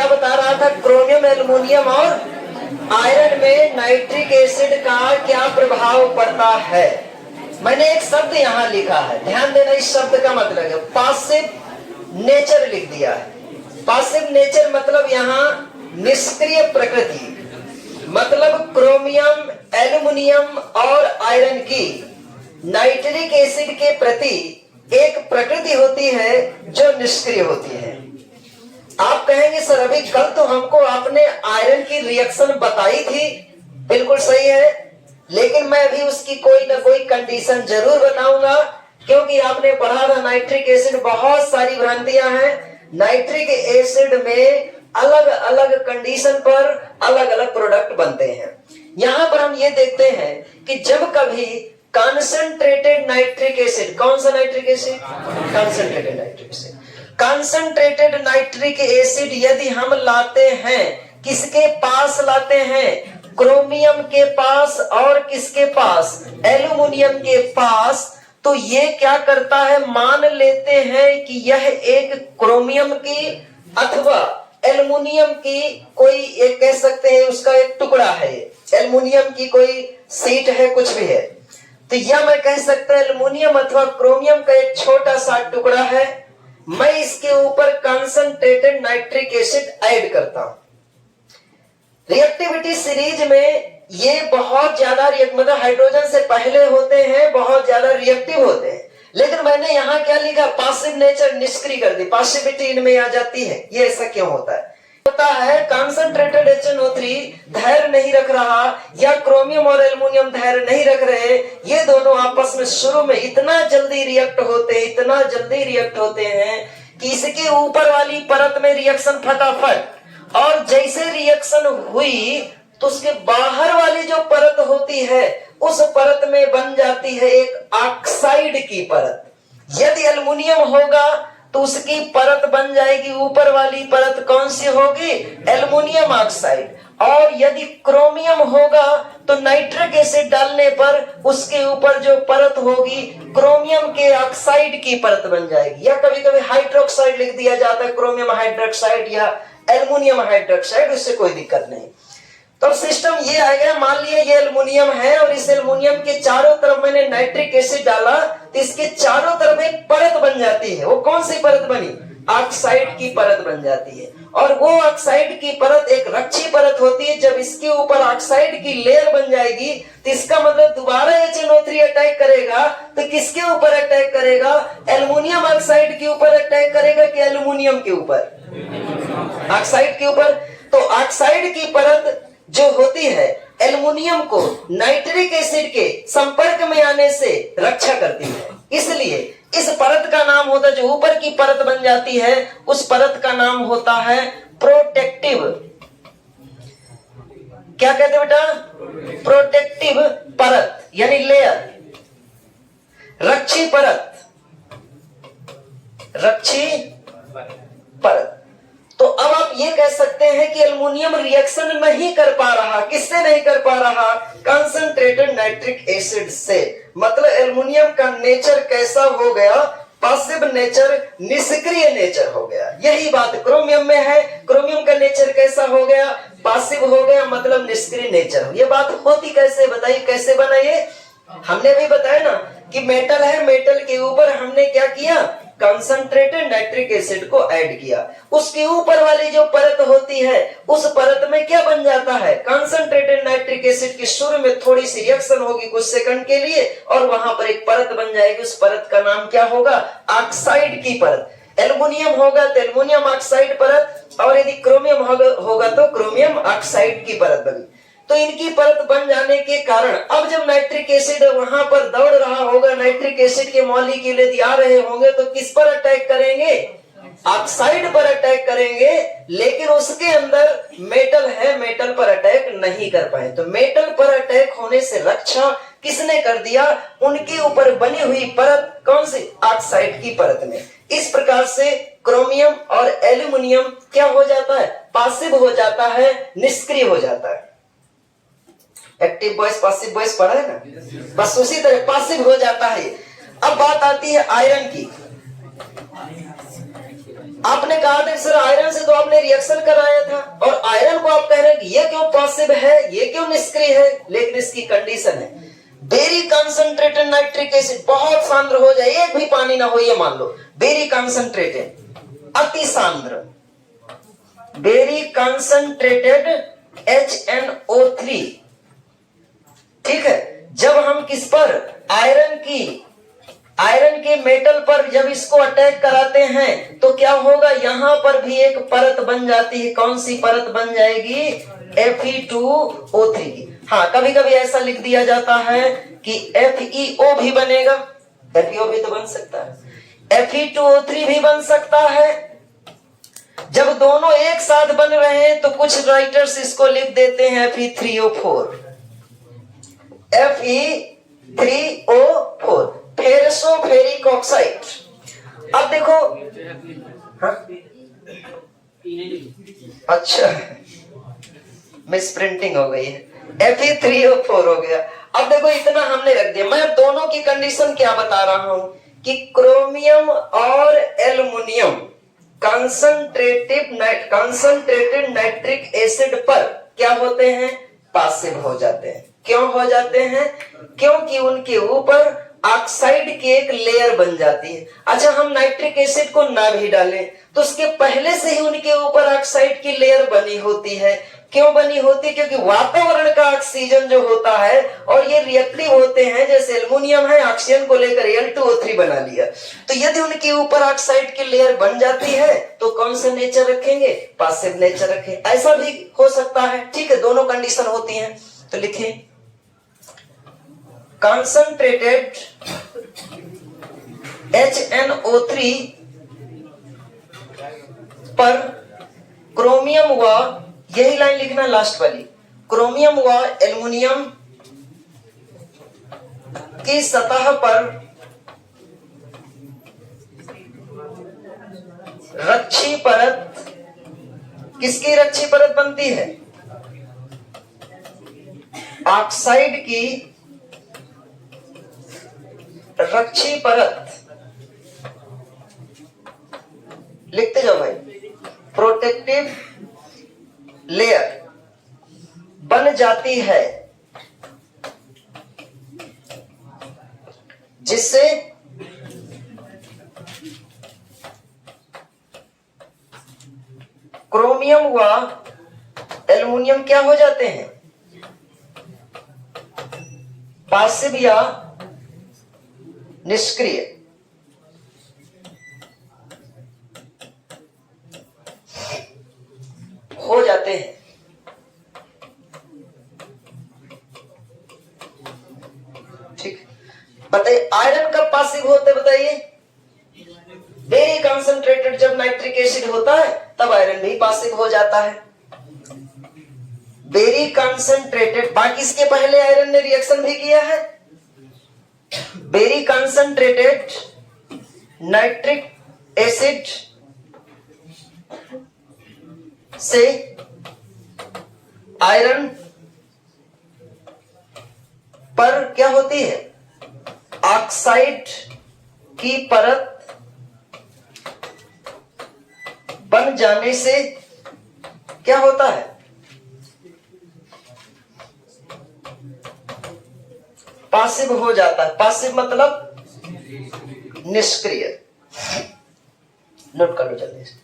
क्या बता रहा था, क्रोमियम, एल्युमिनियम और आयरन में नाइट्रिक एसिड का क्या प्रभाव पड़ता है। मैंने एक शब्द यहाँ लिखा है, ध्यान देना, इस शब्द का मतलब है पासिव नेचर लिख दिया है। पासिव नेचर मतलब यहाँ निष्क्रिय प्रकृति, मतलब क्रोमियम, एल्युमिनियम और आयरन की नाइट्रिक एसिड के प्रति एक प्रकृति होती है जो निष्क्रिय होती है। आप कहेंगे सर अभी कल तो हमको आपने आयरन की रिएक्शन बताई थी, बिल्कुल सही है, लेकिन मैं अभी उसकी कोई ना कोई कंडीशन जरूर बताऊंगा, क्योंकि आपने पढ़ा था नाइट्रिक एसिड, बहुत सारी भ्रांतियां हैं। नाइट्रिक एसिड में अलग अलग कंडीशन पर अलग अलग प्रोडक्ट बनते हैं। यहां पर हम ये देखते हैं कि जब कभी कॉन्सेंट्रेटेड नाइट्रिक एसिड, कौन सा nitric acid, concentrated nitric acid, concentrated nitric acid यदि हम लाते हैं, किसके पास लाते हैं, क्रोमियम के पास और किसके पास, एल्युमिनियम के पास, तो ये क्या करता है, मान लेते हैं कि यह एक क्रोमियम की अथवा एल्युमिनियम की कोई एक कह सकते हैं उसका एक टुकड़ा है, एल्युमिनियम की कोई सीट है, कुछ भी है, तो यह मैं कह सकता हूं एल्युमिनियम अथवा क्रोमियम का एक छोटा सा टुकड़ा है। मैं इसके ऊपर कंसंट्रेटेड नाइट्रिक एसिड ऐड करता हूं। रिएक्टिविटी सीरीज में ये बहुत ज्यादा मतलब हाइड्रोजन से पहले होते हैं, बहुत ज्यादा रिएक्टिव होते हैं, लेकिन मैंने यहाँ क्या लिखा, पासिव नेचर निष्क्रिय कर दी, पासिविटी इनमें आ जाती है। ये ऐसा क्यों होता है, होता है कंसंट्रेटेड HNO3 धैर्य नहीं रख रहा, या क्रोमियम और एल्युमिनियम धैर्य नहीं रख रहे, ये दोनों आपस में शुरू में इतना जल्दी रिएक्ट होते हैं, इतना जल्दी रिएक्ट होते हैं कि इसके ऊपर वाली परत में रिएक्शन फटाफट, और जैसे रिएक्शन हुई तो उसके बाहर वाली जो परत होती है उस परत में बन जाती है एक ऑक्साइड की परत। यदि एल्युमिनियम होगा तो उसकी परत बन जाएगी, ऊपर वाली परत कौन सी होगी, एल्युमिनियम ऑक्साइड, और यदि क्रोमियम होगा तो नाइट्रिक एसिड डालने पर उसके ऊपर जो परत होगी क्रोमियम के ऑक्साइड की परत बन जाएगी, या कभी कभी हाइड्रोक्साइड लिख दिया जाता है, क्रोमियम हाइड्रोक्साइड या एल्युमिनियम हाइड्रोक्साइड, उससे कोई दिक्कत नहीं। तो सिस्टम ये आएगा, मान लिया ये एल्युमिनियम है और इस एल्युमिनियम के चारों तरफ मैंने नाइट्रिक एसिड डाला, तो इसके चारों तरफ एक परत बन जाती है। वो कौन सी परत बनी, ऑक्साइड की परत बन जाती है, और वो ऑक्साइड की परत एक रक्षी परत होती है। जब इसके ऊपर ऑक्साइड की लेयर बन जाएगी तो इसका मतलब दोबारा HNO3 अटैक करेगा, तो किसके ऊपर अटैक करेगा, एल्युमिनियम ऑक्साइड के ऊपर अटैक करेगा कि एल्युमिनियम के ऊपर, ऑक्साइड के ऊपर। तो ऑक्साइड की परत जो होती है एल्युमिनियम को नाइट्रिक एसिड के संपर्क में आने से रक्षा करती है, इसलिए इस परत का नाम होता है, जो ऊपर की परत बन जाती है उस परत का नाम होता है प्रोटेक्टिव, क्या कहते हैं बेटा, प्रोटेक्टिव परत यानी लेयर, रक्षी परत, रक्षी परत। तो अब आप ये कह सकते हैं कि एल्युमिनियम रिएक्शन नहीं कर पा रहा, किससे नहीं कर पा रहा, कंसंट्रेटेड नाइट्रिक एसिड से, मतलब एल्युमिनियम का नेचर कैसा हो गया, पासिव नेचर, निष्क्रिय नेचर हो गया। यही बात क्रोमियम में है, क्रोमियम का नेचर कैसा हो गया, पासिव हो गया, मतलब निष्क्रिय नेचर हो। ये बात होती कैसे, बताइए कैसे बना ये, हमने भी बताया ना कि मेटल है, मेटल के ऊपर हमने क्या किया, कंसंट्रेटेड नाइट्रिक एसिड को ऐड किया, उसके ऊपर वाली जो परत होती है उस परत में क्या बन जाता है, कंसंट्रेटेड नाइट्रिक एसिड की शुरू में थोड़ी सी रिएक्शन होगी कुछ सेकंड के लिए, और वहां पर एक परत बन जाएगी, उस परत का नाम क्या होगा, ऑक्साइड की परत। एल्युमिनियम होगा तो एल्युमिनियम ऑक्साइड परत, और यदि क्रोमियम होगा तो क्रोमियम ऑक्साइड की परत बनी। तो इनकी परत बन जाने के कारण अब जब नाइट्रिक एसिड वहां पर दौड़ रहा होगा, नाइट्रिक एसिड के मॉलिक्यूल यदि आ रहे होंगे तो किस पर अटैक करेंगे, ऑक्साइड पर अटैक करेंगे, लेकिन उसके अंदर मेटल है, मेटल पर अटैक नहीं कर पाए। तो मेटल पर अटैक होने से रक्षा किसने कर दिया, उनके ऊपर बनी हुई परत कौन सी, ऑक्साइड की परत में। इस प्रकार से क्रोमियम और एल्युमिनियम क्या हो जाता है, पासिव हो जाता है, निष्क्रिय हो जाता है। एक्टिव वॉइस पासिव वॉइस पढ़ा है ना, बस उसी तरह पासिव हो जाता है। अब बात आती है आयरन की। आपने कहा था सर आयरन से तो आपने रिएक्शन कराया और आयरन को आप कह रहे हैं कि ये क्यों पॉसिबल है, ये क्यों निष्क्रिय है, लेकिन इसकी कंडीशन है वेरी कंसंट्रेटेड नाइट्रिक एसिड, बहुत सांद्र हो जाए, एक भी पानी ना हो, ये मान लो वेरी कंसंट्रेटेड, अति सांद्र, वेरी कंसंट्रेटेड HNO3, ठीक है। जब हम किस पर, आयरन के मेटल पर जब इसको अटैक कराते हैं तो क्या होगा, यहां पर भी एक परत बन जाती है। कौन सी परत बन जाएगी, Fe2O3 की। हाँ, कभी कभी ऐसा लिख दिया जाता है कि FeO भी बनेगा, FeO भी तो बन सकता है, Fe2O3 भी बन सकता है। जब दोनों एक साथ बन रहे हैं तो कुछ राइटर्स इसको लिख देते हैं Fe3O4, Fe3O4, फेरसोफेरिक ऑक्साइड। अब देखो, हाँ? अच्छा, मिस प्रिंटिंग हो गई है, Fe3O4 हो गया। अब देखो इतना हमने रख दिया। मैं दोनों की कंडीशन क्या बता रहा हूं कि क्रोमियम और एल्युमिनियम कंसंट्रेटेड नाइट्रिक एसिड पर क्या होते हैं, पासिव हो जाते हैं। क्यों हो जाते हैं, क्योंकि उनके ऊपर ऑक्साइड की एक लेयर बन जाती है। अच्छा, हम नाइट्रिक एसिड को ना भी डालें तो उसके पहले से ही उनके ऊपर ऑक्साइड की लेयर बनी होती है। क्यों बनी होती है, क्योंकि वातावरण का ऑक्सीजन जो होता है और ये रिएक्टिव होते हैं, जैसे एल्युमिनियम है, ऑक्सीजन को लेकर Al2O3 बना लिया, तो यदि उनके ऊपर ऑक्साइड की लेयर बन जाती है तो कौन सा नेचर रखेंगे, पासिव नेचर रखें। ऐसा भी हो सकता है, ठीक है, दोनों कंडीशन होती हैं। तो लिखिए कंसंट्रेटेड HNO3 पर क्रोमियम व, यही लाइन लिखना लास्ट वाली, क्रोमियम व एल्युमिनियम की सतह पर रक्षी परत, किसकी रक्षी परत बनती है, ऑक्साइड की रक्षी परत, लिखते जाओ भाई, प्रोटेक्टिव लेयर बन जाती है, जिससे क्रोमियम व एल्युमिनियम क्या हो जाते हैं, पासिव या निष्क्रिय हो जाते हैं। ठीक, बताइए आयरन कब पासिव होते, बताइए। वेरी कंसंट्रेटेड जब नाइट्रिक एसिड होता है तब आयरन भी पासिव हो जाता है, वेरी कंसंट्रेटेड। बाकी इसके पहले आयरन ने रिएक्शन भी किया है। वेरी कंसंट्रेटेड नाइट्रिक एसिड से आयरन पर क्या होती है, ऑक्साइड की परत बन जाने से क्या होता है, पासिव हो जाता है। पासिव मतलब निष्क्रिय। नोट कर लो जल्दी से।